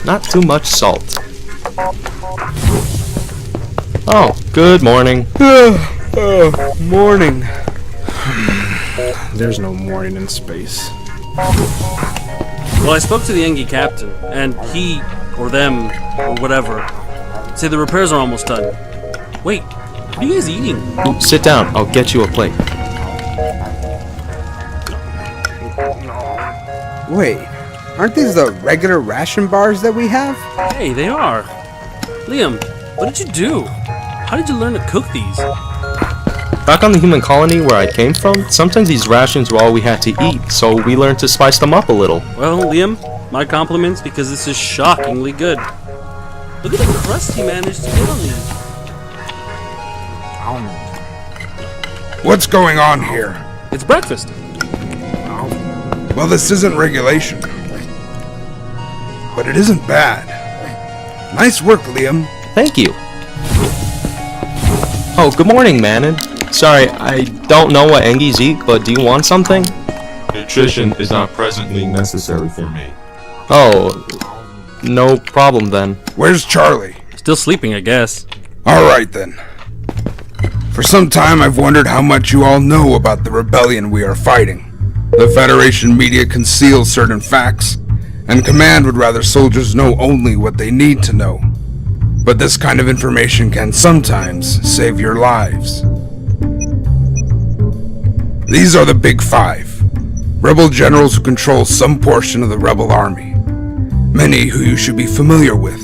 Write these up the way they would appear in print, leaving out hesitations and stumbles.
Not too much salt. Oh, good morning. Morning. There's no morning in space. Well, I spoke to the Engi captain, and he, or them, or whatever, say the repairs are almost done. Wait, what are you guys eating? Ooh, sit down, I'll get you a plate. Wait, aren't these the regular ration bars that we have? Hey, they are. Liam, what did you do? How did you learn to cook these? Back on the human colony where I came from, sometimes these rations were all we had to eat, so we learned to spice them up a little. Well, Liam, my compliments because this is shockingly good. Look at the crust he managed to get on these. What's going on here? It's breakfast. Well, this isn't regulation. But it isn't bad. Nice work, Liam. Thank you. Oh, good morning, Manon. Sorry, I don't know what Engis eat, but do you want something? Nutrition is not presently necessary for me. Oh, no problem then. Where's Charlie? Still sleeping, I guess. Alright then. For some time I've wondered how much you all know about the rebellion we are fighting. The Federation media conceals certain facts, and Command would rather soldiers know only what they need to know. But this kind of information can sometimes save your lives. These are the Big Five, rebel generals who control some portion of the rebel army. Many who you should be familiar with,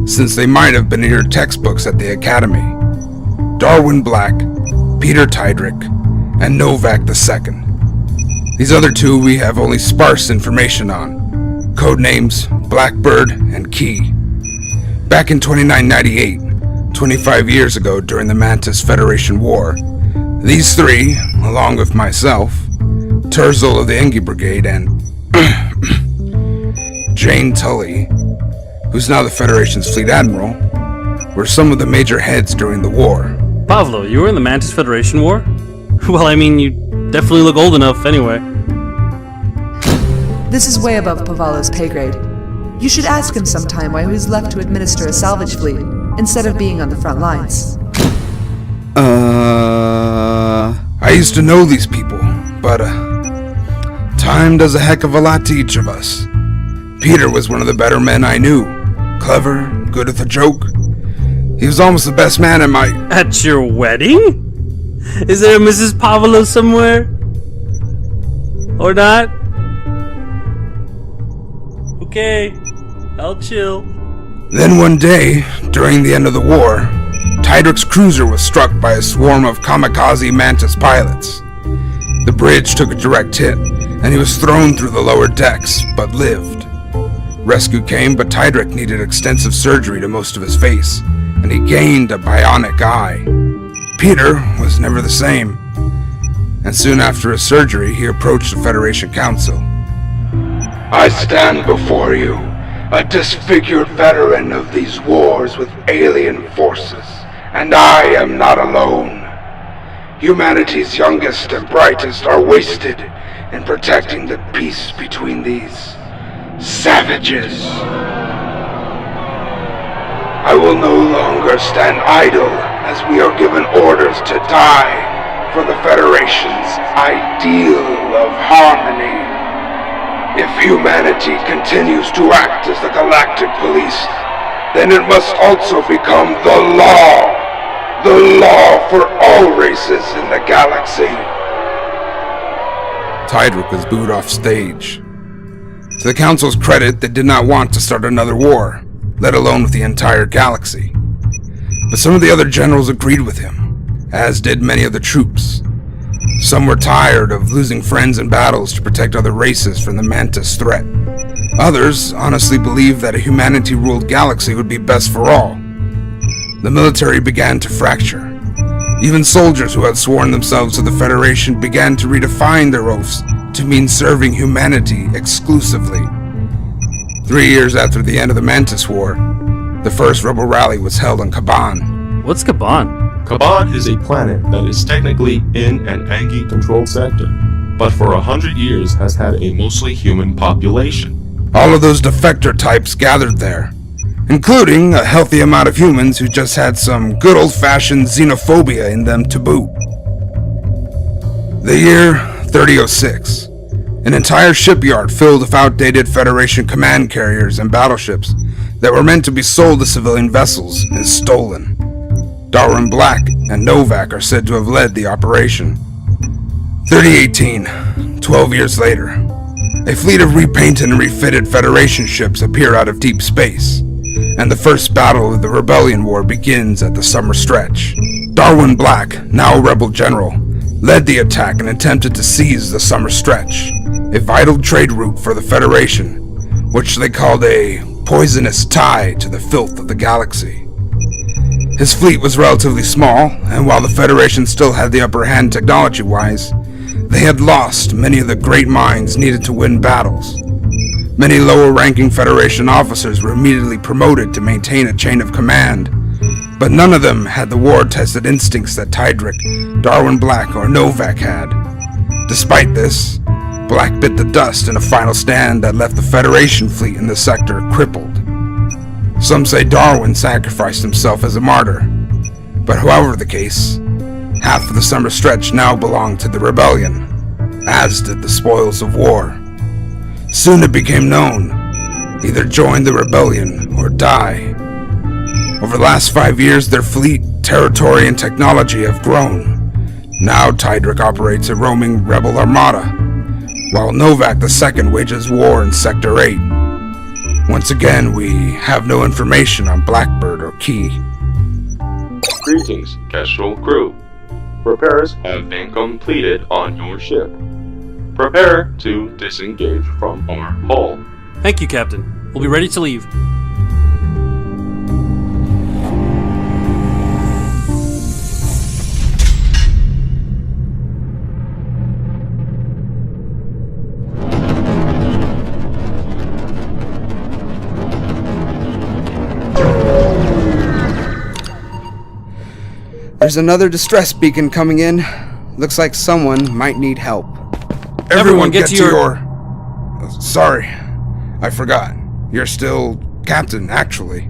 since they might have been in your textbooks at the Academy. Darwin Black, Peter Tydrick, and Novak II. These other two we have only sparse information on. Codenames Blackbird and Key. Back in 2998, 25 years ago during the Mantis Federation War, these three, along with myself, Terzel of the Engi Brigade, and Jane Tully, who's now the Federation's Fleet Admiral, were some of the major heads during the war. Pavlo, you were in the Mantis Federation War? Well, I mean, you definitely look old enough anyway. This is way above Pavalo's pay grade. You should ask him sometime why he was left to administer a salvage fleet instead of being on the front lines. I used to know these people, but time does a heck of a lot to each of us. Peter was one of the better men I knew. Clever, good with a joke. He was almost the best man at my... At your wedding? Is there a Mrs. Pavlo somewhere? Or not? Okay, I'll chill. Then one day, during the end of the war, Tydrick's cruiser was struck by a swarm of kamikaze Mantis pilots. The bridge took a direct hit, and he was thrown through the lower decks, but lived. Rescue came, but Tydrick needed extensive surgery to most of his face, and he gained a bionic eye. Peter was never the same, and soon after his surgery, he approached the Federation Council. I stand before you, a disfigured veteran of these wars with alien forces, and I am not alone. Humanity's youngest and brightest are wasted in protecting the peace between these savages. I will no longer stand idle as we are given orders to die for the Federation's ideal of harmony. If humanity continues to act as the galactic police, then it must also become the law for all races in the galaxy. Tydrick was booed off stage. To the Council's credit, they did not want to start another war, let alone with the entire galaxy. But some of the other generals agreed with him, as did many of the troops. Some were tired of losing friends in battles to protect other races from the Mantis threat. Others honestly believed that a humanity-ruled galaxy would be best for all. The military began to fracture. Even soldiers who had sworn themselves to the Federation began to redefine their oaths to mean serving humanity exclusively. 3 years after the end of the Mantis War, the first rebel rally was held on Kaban. What's Kaban? Kaban is a planet that is technically in an Engi-controlled sector. but for 100 years has had a mostly human population. All of those defector types gathered there, including a healthy amount of humans who just had some good old-fashioned xenophobia in them to boot. The year 3006. An entire shipyard filled with outdated Federation command carriers and battleships that were meant to be sold to civilian vessels is stolen. Darwin Black and Novak are said to have led the operation. 3018, 12 years later, a fleet of repainted and refitted Federation ships appear out of deep space, and the first battle of the Rebellion War begins at the summer stretch. Darwin Black, now a rebel general, led the attack and attempted to seize the summer stretch, a vital trade route for the Federation, which they called a poisonous tie to the filth of the galaxy. His fleet was relatively small, and while the Federation still had the upper hand technology-wise, they had lost many of the great minds needed to win battles. Many lower-ranking Federation officers were immediately promoted to maintain a chain of command, but none of them had the war-tested instincts that Tydrick, Darwin Black, or Novak had. Despite this, Black bit the dust in a final stand that left the Federation fleet in the sector crippled. Some say Darwin sacrificed himself as a martyr, but however the case, half of the summer stretch now belonged to the Rebellion, as did the spoils of war. Soon it became known, either join the Rebellion or die. Over the last 5 years, their fleet, territory, and technology have grown. Now Tydrick operates a roaming rebel armada, while Novak II wages war in Sector 8. Once again, we have no information on Blackbird or Key. Greetings, Kestrel crew. Repairs have been completed on your ship. Prepare to disengage from our hull. Thank you, Captain. We'll be ready to leave. There's another distress beacon coming in. Looks like someone might need help. Everyone get to your... Sorry, I forgot. You're still Captain, actually.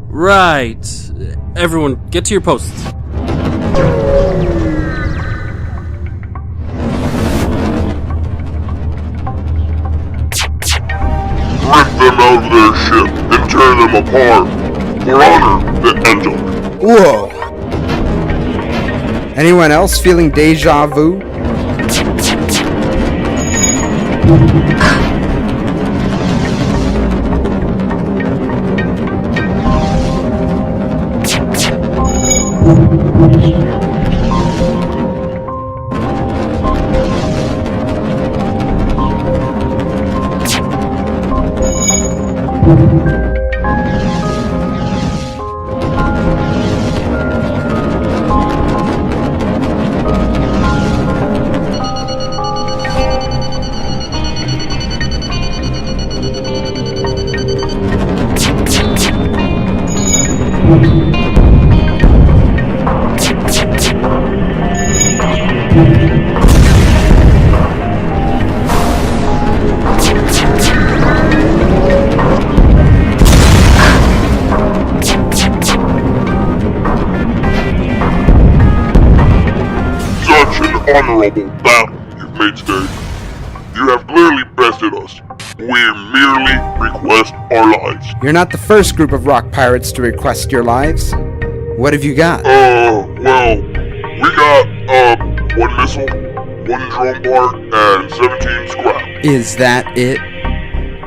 Right. Everyone, get to your posts. Rip them out of their ship and tear them apart. For honor, the Endor. Whoa! Anyone else feeling deja vu? Honorable battle you've made today. You have clearly bested us. We merely request our lives. You're not the first group of rock pirates to request your lives. What have you got? Well, we got, 1 missile, 1 drone part, and 17 scrap. Is that it?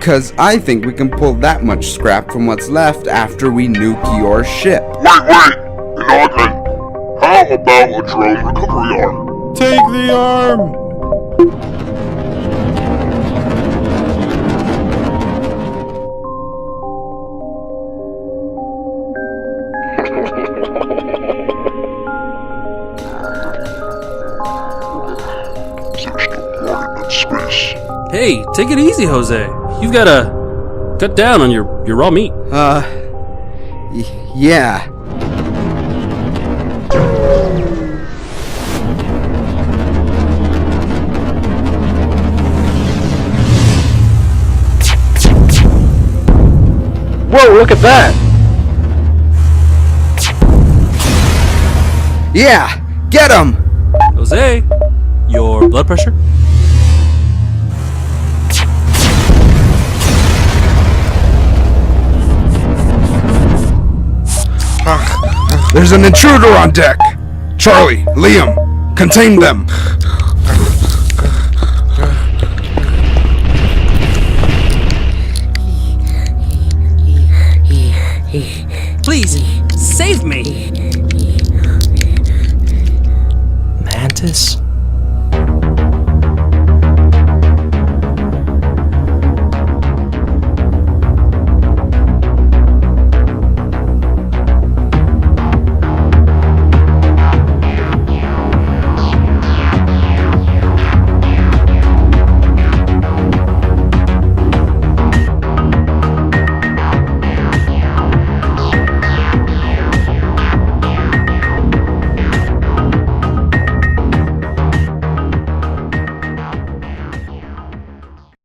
'Cause I think we can pull that much scrap from what's left after we nuke your ship. Wait! Noggin, how about a drone recovery arm? Take the arm! Hey, take it easy, Jose. You've gotta cut down on your raw meat. Yeah. Whoa, look at that! Yeah, get him! Jose, your blood pressure? There's an intruder on deck! Charlie, Liam, contain them! Please, save me! Mantis?